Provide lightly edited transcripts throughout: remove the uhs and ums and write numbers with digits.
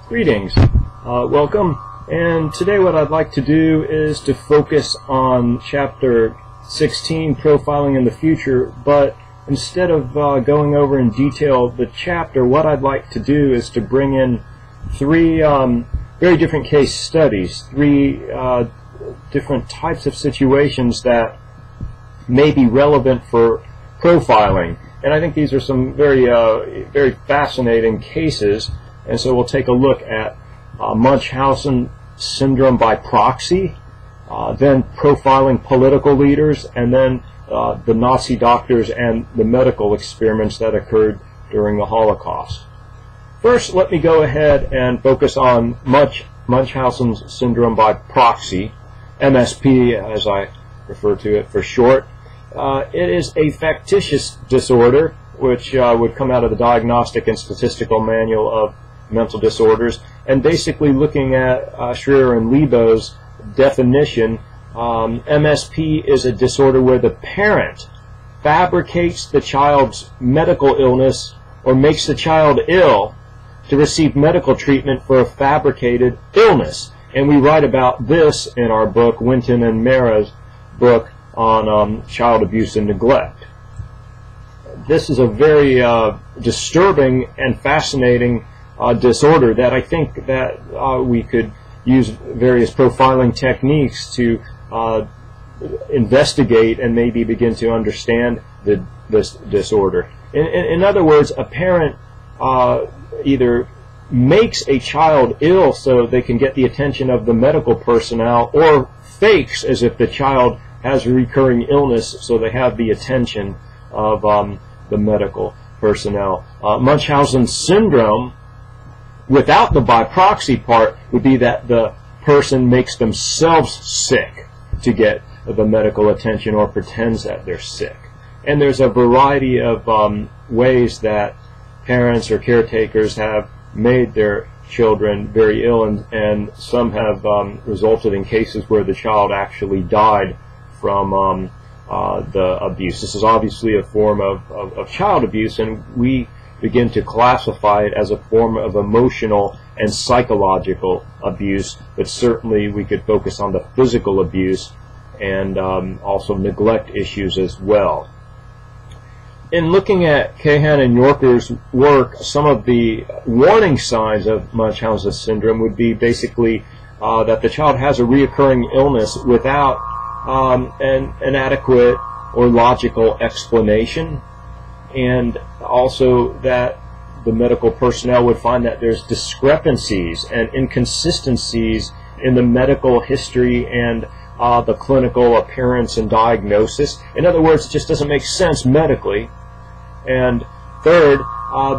Greetings, welcome, and today what I'd like to do is to focus on Chapter 16, Profiling in the Future, but instead of going over in detail the chapter, what I'd like to do is to bring in three very different case studies, three different types of situations that may be relevant for profiling. And I think these are some very fascinating cases. And so we'll take a look at Munchausen syndrome by proxy, then profiling political leaders, and then the Nazi doctors and the medical experiments that occurred during the Holocaust. First, let me go ahead and focus on Munchausen syndrome by proxy, MSP as I refer to it for short. It is a factitious disorder which would come out of the Diagnostic and Statistical Manual of Mental Disorders, and basically looking at Schreier and Lebo's definition, MSP is a disorder where the parent fabricates the child's medical illness or makes the child ill to receive medical treatment for a fabricated illness. And we write about this in our book, Winton and Mara's book on child abuse and neglect. This is a very disturbing and fascinating disorder that I think that we could use various profiling techniques to investigate and maybe begin to understand this disorder. In other words, a parent either makes a child ill so they can get the attention of the medical personnel, or fakes as if the child has a recurring illness so they have the attention of the medical personnel. Munchausen syndrome, without the by proxy part, would be that the person makes themselves sick to get the medical attention or pretends that they're sick. And there's a variety of ways that parents or caretakers have made their children very ill, and some have resulted in cases where the child actually died from the abuse. This is obviously a form of child abuse, and we begin to classify it as a form of emotional and psychological abuse, but certainly we could focus on the physical abuse and also neglect issues as well. In looking at Cahan and Yorker's work, some of the warning signs of Munchausen syndrome would be basically that the child has a reoccurring illness without an adequate or logical explanation, and also that the medical personnel would find that there's discrepancies and inconsistencies in the medical history and the clinical appearance and diagnosis. In other words, it just doesn't make sense medically. And third,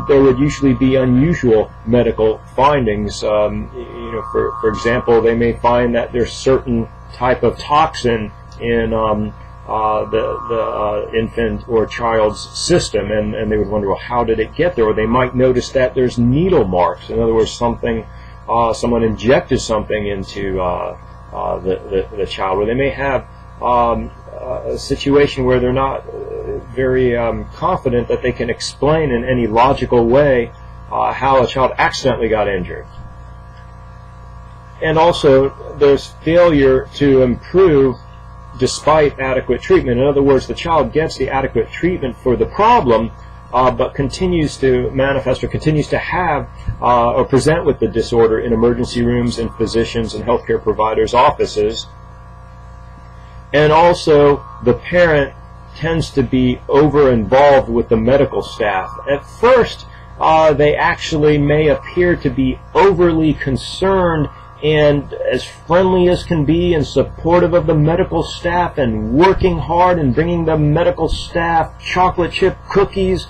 there would usually be unusual medical findings. For example, they may find that there's certain type of toxin in the infant or child's system, and they would wonder, well, how did it get there? Or they might notice that there's needle marks. In other words, someone injected something into the child. Or they may have a situation where they're not very confident that they can explain in any logical way how a child accidentally got injured. And also, there's failure to improve despite adequate treatment. In other words, the child gets the adequate treatment for the problem, but continues to manifest or continues to have or present with the disorder in emergency rooms and physicians and healthcare providers' offices. And also, the parent tends to be over-involved with the medical staff. At first, they actually may appear to be overly concerned and as friendly as can be and supportive of the medical staff and working hard and bringing the medical staff chocolate chip cookies.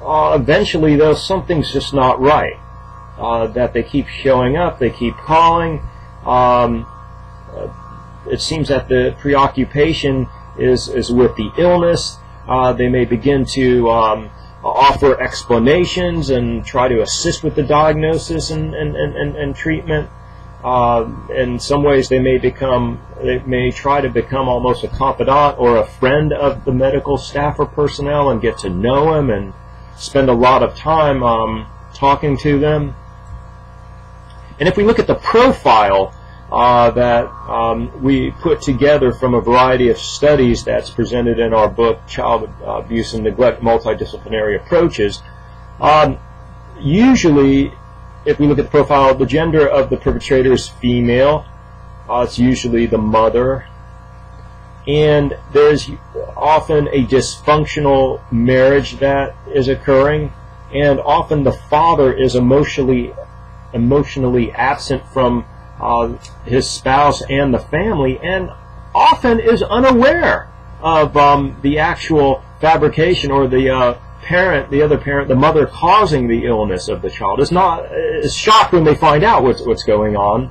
Eventually, though, something's just not right. That they keep showing up, they keep calling. It seems that the preoccupation is with the illness. They may begin to offer explanations and try to assist with the diagnosis and treatment. In some ways, they may try to become almost a confidant or a friend of the medical staff or personnel and get to know them and spend a lot of time talking to them. And if we look at the profile that we put together from a variety of studies that's presented in our book, Child Abuse and Neglect, Multidisciplinary Approaches, usually, if we look at the profile, the gender of the perpetrator is female. It's usually the mother. And there's often a dysfunctional marriage that is occurring, and often the father is emotionally absent from his spouse and the family, and often is unaware of the actual fabrication or the other parent, the mother causing the illness of the child is shocked when they find out what's going on.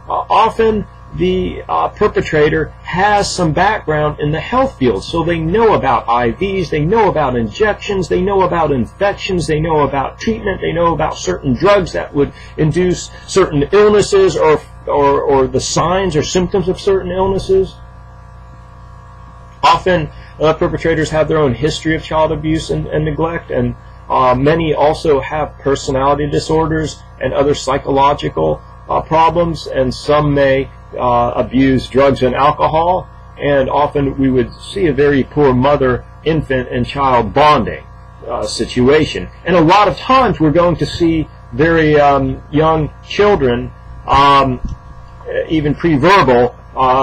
Often the perpetrator has some background in the health field, so they know about IVs, they know about injections, they know about infections, they know about treatment, they know about certain drugs that would induce certain illnesses or the signs or symptoms of certain illnesses. Often perpetrators have their own history of child abuse and neglect, and many also have personality disorders and other psychological problems, and some may abuse drugs and alcohol, and often we would see a very poor mother, infant, and child bonding situation. And a lot of times we're going to see very young children, even pre-verbal,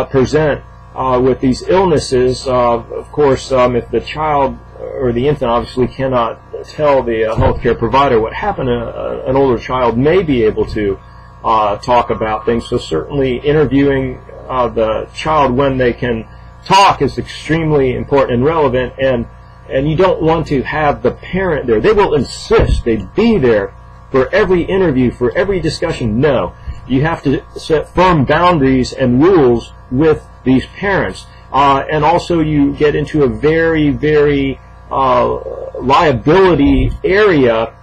present with these illnesses. Of course, if the child or the infant obviously cannot tell the healthcare provider what happened, an older child may be able to talk about things. So certainly interviewing the child when they can talk is extremely important and relevant, and you don't want to have the parent there. They will insist they'd be there for every interview, for every discussion. No, you have to set firm boundaries and rules with these parents, and also you get into a very, very liability area.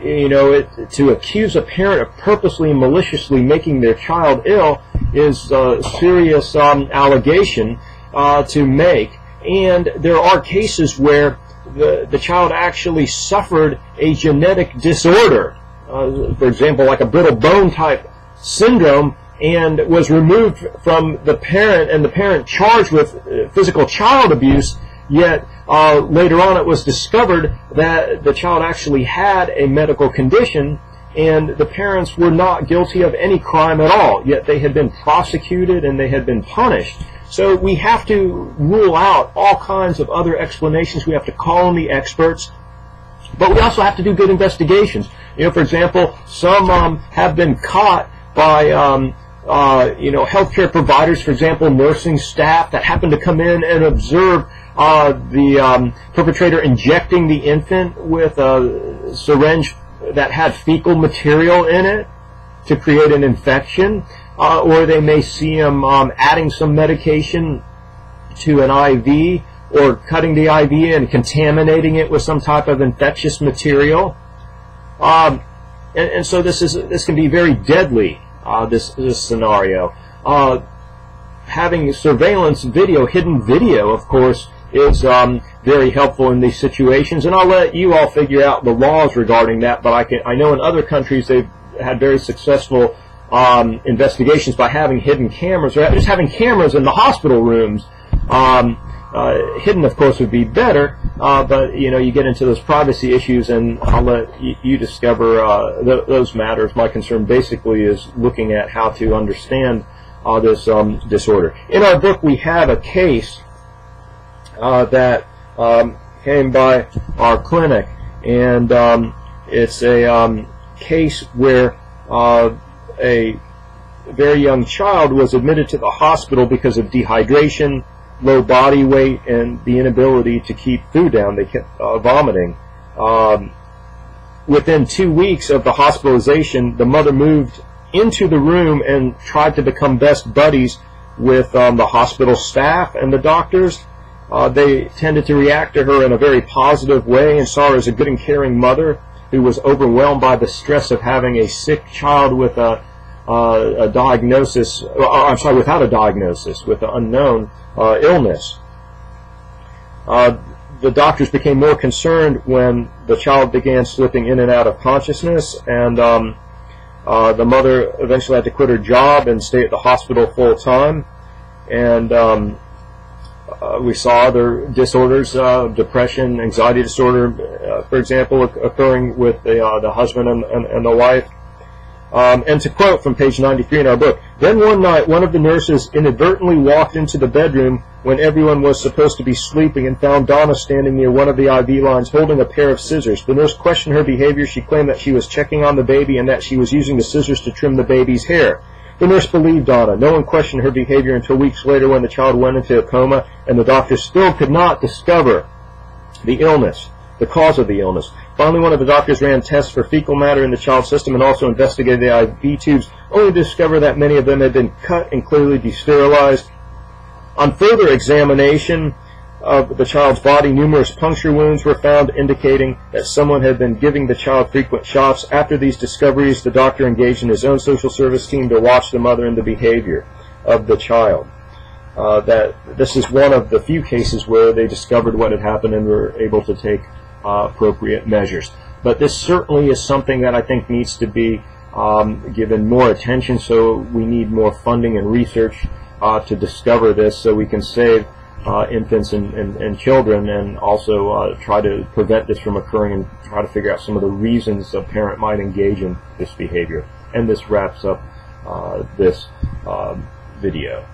You know, to accuse a parent of purposely and maliciously making their child ill is a serious allegation to make. And there are cases where the child actually suffered a genetic disorder, for example, like a brittle bone type syndrome, and was removed from the parent, and the parent charged with physical child abuse, yet later on it was discovered that the child actually had a medical condition, and the parents were not guilty of any crime at all, yet they had been prosecuted and they had been punished. So we have to rule out all kinds of other explanations. We have to call in the experts, but we also have to do good investigations. You know, for example, some have been caught by healthcare providers, for example, nursing staff that happened to come in and observe the perpetrator injecting the infant with a syringe that had fecal material in it to create an infection, or they may see him adding some medication to an IV, or cutting the IV and contaminating it with some type of infectious material. And so this can be very deadly, this scenario. Having surveillance video, hidden video, of course, is very helpful in these situations, and I'll let you all figure out the laws regarding that. But I know in other countries they've had very successful investigations by having hidden cameras, or just having cameras in the hospital rooms. Hidden, of course, would be better, but you get into those privacy issues, and I'll let you discover those matters. My concern basically is looking at how to understand this disorder. In our book, we have a case that came by our clinic, and it's a case where a very young child was admitted to the hospital because of dehydration, low body weight, and the inability to keep food down. They kept vomiting. Within 2 weeks of the hospitalization, the mother moved into the room and tried to become best buddies with the hospital staff and the doctors. They tended to react to her in a very positive way and saw her as a good and caring mother who was overwhelmed by the stress of having a sick child with a diagnosis, without a diagnosis, with an unknown illness. The doctors became more concerned when the child began slipping in and out of consciousness, and The mother eventually had to quit her job and stay at the hospital full time. And we saw other disorders, depression, anxiety disorder, for example, occurring with the husband and the wife. And to quote from page 93 in our book, "Then one night one of the nurses inadvertently walked into the bedroom when everyone was supposed to be sleeping and found Donna standing near one of the IV lines holding a pair of scissors. The nurse questioned her behavior. She claimed that she was checking on the baby and that she was using the scissors to trim the baby's hair. The nurse believed Donna. No one questioned her behavior until weeks later when the child went into a coma and the doctors still could not discover the illness, the cause of the illness. Finally, one of the doctors ran tests for fecal matter in the child's system and also investigated the IV tubes, only to discover that many of them had been cut and clearly desterialized. On further examination of the child's body, numerous puncture wounds were found, indicating that someone had been giving the child frequent shots. After these discoveries, the doctor engaged in his own social service team to watch the mother and the behavior of the child." That this is one of the few cases where they discovered what had happened and were able to take appropriate measures. But this certainly is something that I think needs to be given more attention, so we need more funding and research to discover this so we can save infants and children, and also try to prevent this from occurring and try to figure out some of the reasons a parent might engage in this behavior. And this wraps up this video.